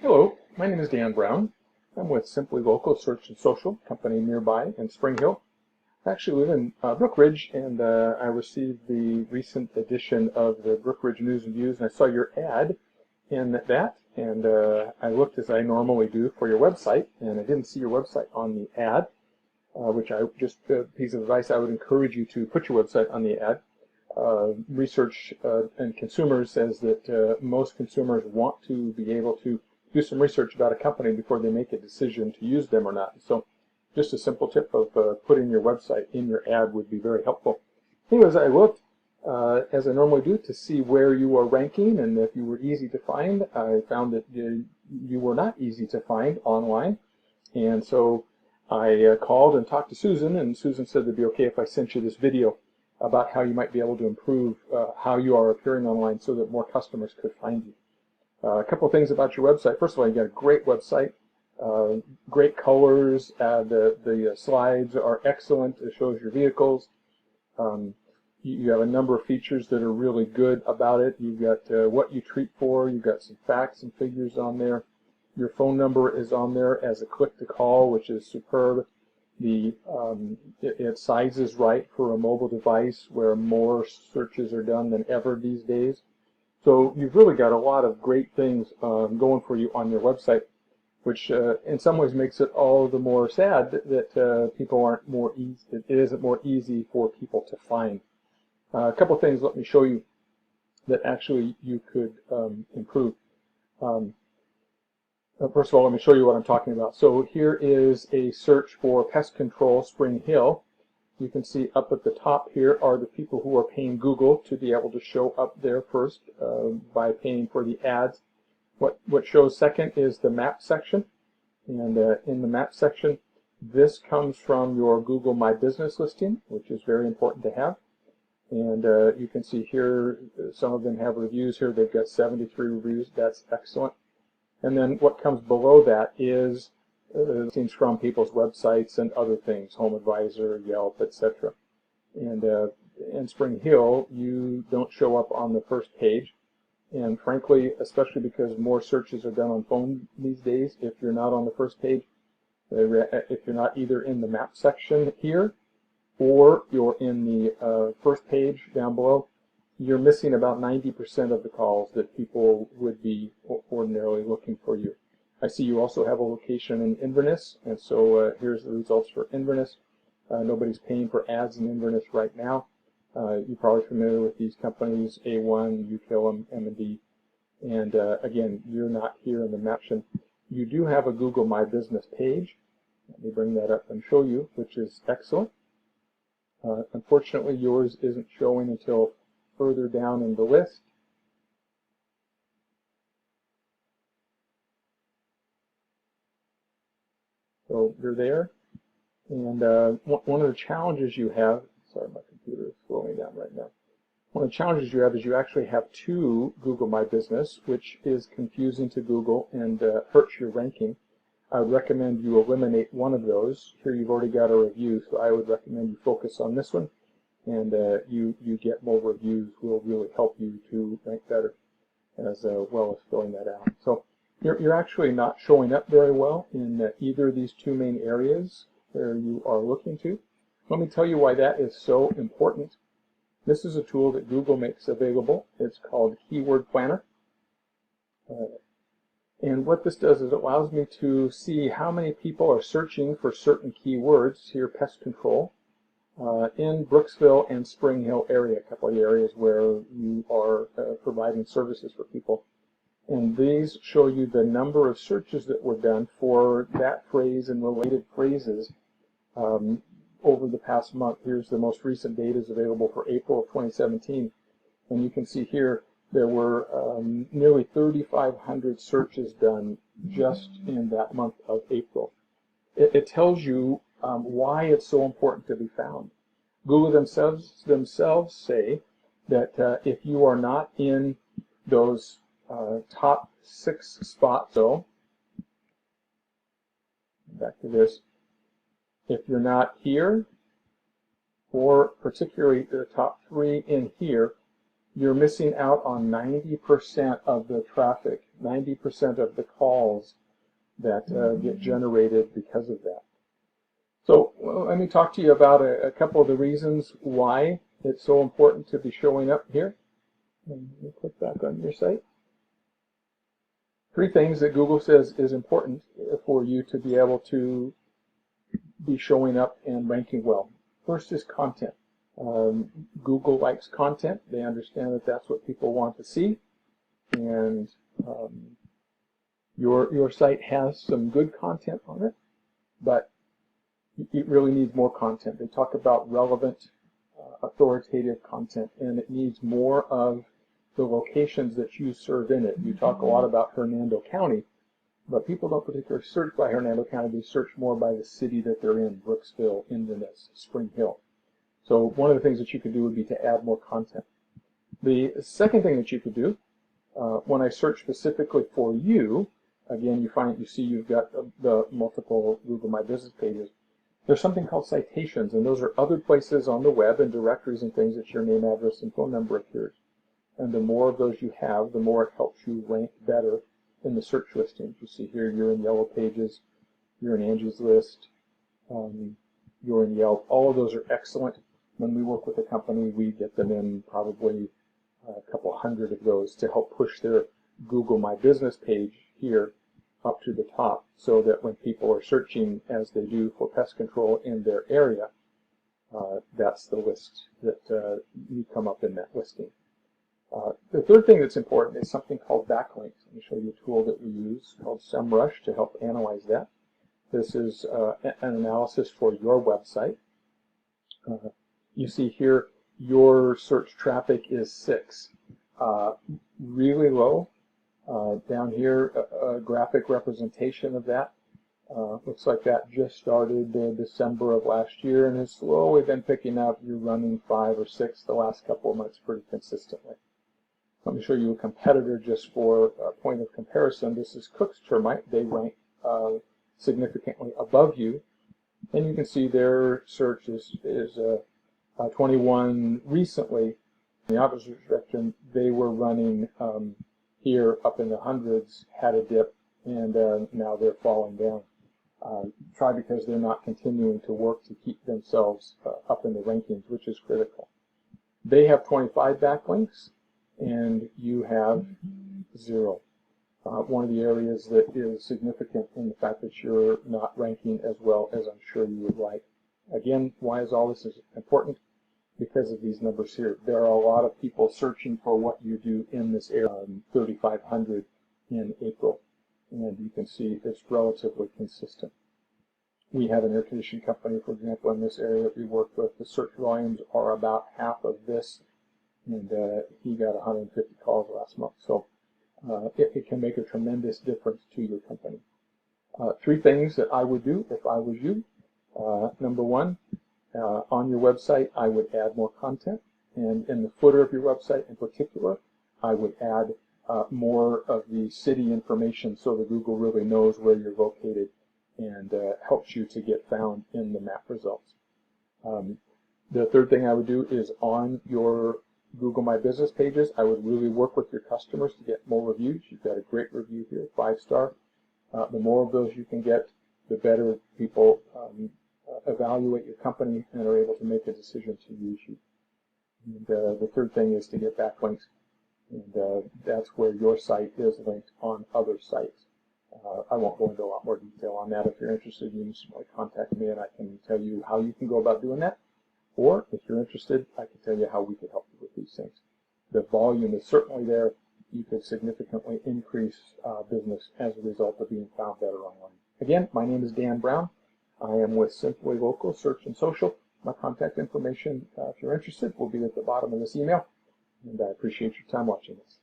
Hello, my name is Dan Brown. I'm with Simply Local Search and Social, company nearby in Spring Hill. I actually live in Brook Ridge, and I received the recent edition of the Brook Ridge News and Views, and I saw your ad in that, and I looked as I normally do for your website, and I didn't see your website on the ad, which I just a piece of advice I would encourage you to put your website on the ad. Research and consumers says that most consumers want to be able to do some research about a company before they make a decision to use them or not. So just a simple tip of putting your website in your ad would be very helpful. Anyways, I looked, as I normally do, to see where you are ranking and if you were easy to find. I found that you were not easy to find online. And so I called and talked to Susan, and Susan said it'd be okay if I sent you this video about how you might be able to improve how you are appearing online so that more customers could find you. A couple of things about your website. First of all, you got a great website, great colors. The slides are excellent. It shows your vehicles. You have a number of features that are really good about it. You've got what you treat for. You've got some facts and figures on there. Your phone number is on there as a click to call, which is superb. It sizes right for a mobile device where more searches are done than ever these days. So you've really got a lot of great things going for you on your website, which in some ways makes it all the more sad that people aren't more easy. It isn't more easy for people to find. A couple of things let me show you that actually you could improve. First of all, let me show you what I'm talking about. So here is a search for pest control Spring Hill. You can see up at the top here are the people who are paying Google to be able to show up there first by paying for the ads. What shows second is the map section. And in the map section, this comes from your Google My Business listing, which is very important to have. And you can see here, some of them have reviews here. They've got 73 reviews. That's excellent. And then what comes below that is things from people's websites and other things, Home Advisor, Yelp, etc. And in Spring Hill, you don't show up on the first page. And frankly, especially because more searches are done on phone these days, if you're not on the first page, if you're not either in the map section here or you're in the first page down below, you're missing about 90% of the calls that people would be ordinarily looking for you. I see you also have a location in Inverness, and so here's the results for Inverness. Nobody's paying for ads in Inverness right now. You're probably familiar with these companies, A1, Ukilum, M&D, and again, you're not here in the maption. You do have a Google My Business page. Let me bring that up and show you, which is excellent. Unfortunately, yours isn't showing until further down in the list. So you're there. And one of the challenges you have, sorry, my computer is slowing down right now. One of the challenges you have is you actually have two Google My Business, which is confusing to Google and hurts your ranking. I would recommend you eliminate one of those. Here you've already got a review, so I would recommend you focus on this one. And you get more reviews will really help you to rank better, as well as filling that out. So you're actually not showing up very well in either of these two main areas where you are looking to. Let me tell you why that is so important. This is a tool that Google makes available. It's called Keyword Planner. And what this does is it allows me to see how many people are searching for certain keywords, here pest control, in Brooksville and Spring Hill area, a couple of areas where you are providing services for people. And these show you the number of searches that were done for that phrase and related phrases over the past month. Here's the most recent data is available for April of 2017. And you can see here there were nearly 3,500 searches done just in that month of April. It tells you why it's so important to be found. Google themselves say that if you are not in those top 6 spots, so back to this, if you're not here, or particularly the top 3 in here, you're missing out on 90% of the traffic, 90% of the calls that get generated because of that. So let me talk to you about a couple of the reasons why it's so important to be showing up here. Let me click back on your site. 3 things that Google says is important for you to be able to be showing up and ranking well. First is content. Google likes content. They understand that that's what people want to see, and your site has some good content on it, but it really needs more content. They talk about relevant, authoritative content, and it needs more of the locations that you serve in it. You talk a lot about Hernando County, but people don't particularly search by Hernando County. They search more by the city that they're in: Brooksville, Inverness, Spring Hill. So one of the things that you could do would be to add more content. The second thing that you could do, when I search specifically for you, again, you see you've got the multiple Google My Business pages. There's something called citations, and those are other places on the web and directories and things that your name, address, and phone number appears. And the more of those you have, the more it helps you rank better in the search listings. You see here you're in Yellow Pages, you're in Angie's List, you're in Yelp. All of those are excellent. When we work with a company, we get them in probably a couple hundred of those to help push their Google My Business page here up to the top, so that when people are searching, as they do, for pest control in their area, that's the list that you come up in that listing. The third thing that's important is something called backlinks. Let me show you a tool that we use called SEMrush to help analyze that. This is an analysis for your website. You see here your search traffic is 6. Really low. Down here, a graphic representation of that. Looks like that just started December of last year and has slowly been picking up. You're running 5 or 6 the last couple of months pretty consistently. Let me show you a competitor just for a point of comparison. This is Cook's Termite. They rank significantly above you. And you can see their search is 21 recently. In the opposite direction, they were running here up in the hundreds, had a dip, and now they're falling down. Try because they're not continuing to work to keep themselves up in the rankings, which is critical. They have 25 backlinks, and you have 0. One of the areas that is significant in the fact that you're not ranking as well as I'm sure you would like. Again, why is all this important? Because of these numbers here. There are a lot of people searching for what you do in this area. 3,500 in April, and you can see it's relatively consistent. We have an air conditioning company, for example, in this area that we work with. The search volumes are about half of this, and he got 150 calls last month. So it can make a tremendous difference to your company. 3 things that I would do if I was you. Number 1, on your website, I would add more content, and in the footer of your website in particular, I would add more of the city information so that Google really knows where you're located and helps you to get found in the map results. The third thing I would do is on your Google My Business pages, I would really work with your customers to get more reviews. You've got a great review here, 5-star. The more of those you can get, the better people evaluate your company and are able to make a decision to use you. And the third thing is to get backlinks, and that's where your site is linked on other sites. I won't go into a lot more detail on that. If you're interested, you can simply contact me and I can tell you how you can go about doing that. Or if you're interested, I can tell you how we could help you with these things. The volume is certainly there. You could significantly increase business as a result of being found better online. Again, my name is Dan Brown. I am with Simply Local Search and Social. My contact information, if you're interested, will be at the bottom of this email. And I appreciate your time watching this.